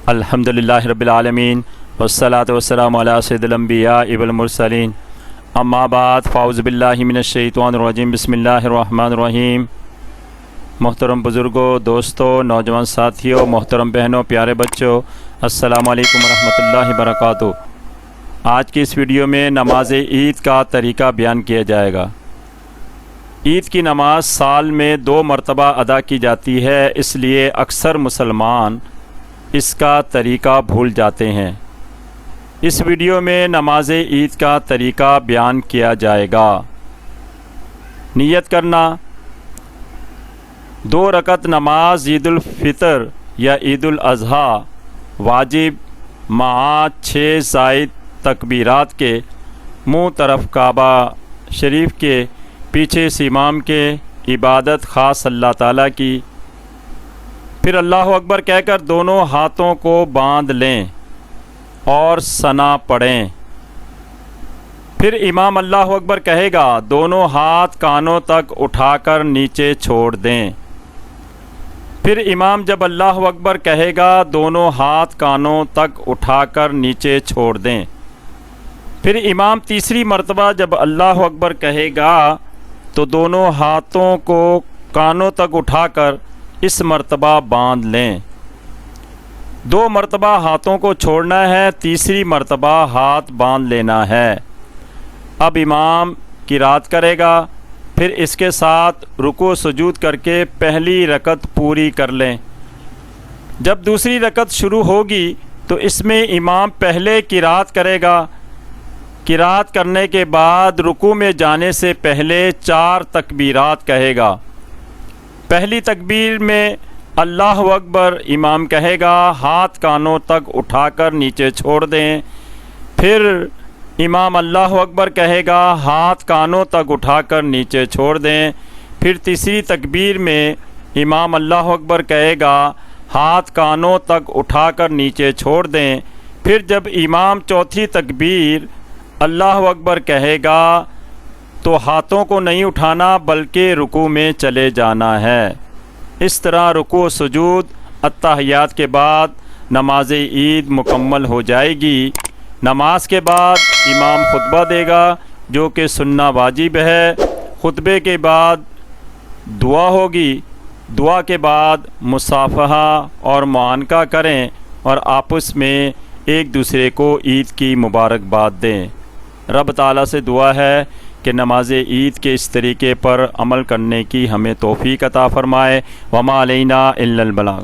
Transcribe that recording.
الحمدللہ رب العالمین والصلاة والسلام علی سید الانبیاء والمرسلین اما بعد فاعوذ باللہ من الشیطان الرجیم بسم اللہ الرحمن الرحیم۔ محترم بزرگوں، دوستوں، نوجوان ساتھیوں، محترم بہنوں، پیارے بچوں، السلام علیکم ورحمۃ اللہ وبرکاتہ۔ آج کی اس ویڈیو میں نماز عید کا طریقہ بیان کیا جائے گا۔ عید کی نماز سال میں 2 مرتبہ ادا کی جاتی ہے، اس لیے اکثر مسلمان اس کا طریقہ بھول جاتے ہیں۔ اس ویڈیو میں نماز عید کا طریقہ بیان کیا جائے گا۔ نیت کرنا: 2 رکعت نماز عید الفطر یا عید الاضحیٰ واجب مع 6 زائد تکبیرات کے منہ طرف کعبہ شریف کے پیچھے سے امام کے عبادت خاص اللہ تعالیٰ کی، پھر اللہ اکبر کہہ کر دونوں ہاتھوں کو باندھ لیں اور ثنا پڑھیں۔ پھر امام اللہ اکبر کہے گا، دونوں ہاتھ کانوں تک اٹھا کر نیچے چھوڑ دیں۔ پھر امام جب اللہ اکبر کہے گا، دونوں ہاتھ کانوں تک اٹھا کر نیچے چھوڑ دیں۔ پھر امام تیسری مرتبہ جب اللہ اکبر کہے گا تو دونوں ہاتھوں کو کانوں تک اٹھا کر اس مرتبہ باندھ لیں۔ 2 مرتبہ ہاتھوں کو چھوڑنا ہے، تیسری مرتبہ ہاتھ باندھ لینا ہے۔ اب امام قرات کرے گا، پھر اس کے ساتھ رکوع سجود کر کے پہلی رکعت پوری کر لیں۔ جب دوسری رکعت شروع ہوگی تو اس میں امام پہلے قرات کرے گا۔ قرات کرنے کے بعد رکوع میں جانے سے پہلے 4 تکبیرات کہے گا۔ پہلی تکبیر میں اللہ اکبر امام کہے گا، ہاتھ کانوں تک اٹھا کر نیچے چھوڑ دیں۔ پھر امام اللہ اکبر کہے گا، ہاتھ کانوں تک اٹھا کر نیچے چھوڑ دیں۔ پھر تیسری تکبیر میں امام اللہ اکبر کہے گا، ہاتھ کانوں تک اٹھا کر نیچے چھوڑ دیں۔ پھر جب امام چوتھی تکبیر اللہ اکبر کہے گا تو ہاتھوں کو نہیں اٹھانا بلکہ رکوع میں چلے جانا ہے۔ اس طرح رکوع سجود التحیات کے بعد نماز عید مکمل ہو جائے گی۔ نماز کے بعد امام خطبہ دے گا جو کہ سننا واجب ہے۔ خطبے کے بعد دعا ہوگی، دعا کے بعد مصافحہ اور معانقہ کریں اور آپس میں ایک دوسرے کو عید کی مبارکباد دیں۔ رب تعالیٰ سے دعا ہے کہ نماز عید کے اس طریقے پر عمل کرنے کی ہمیں توفیق عطا فرمائے۔ وما علینا الا البلاغ۔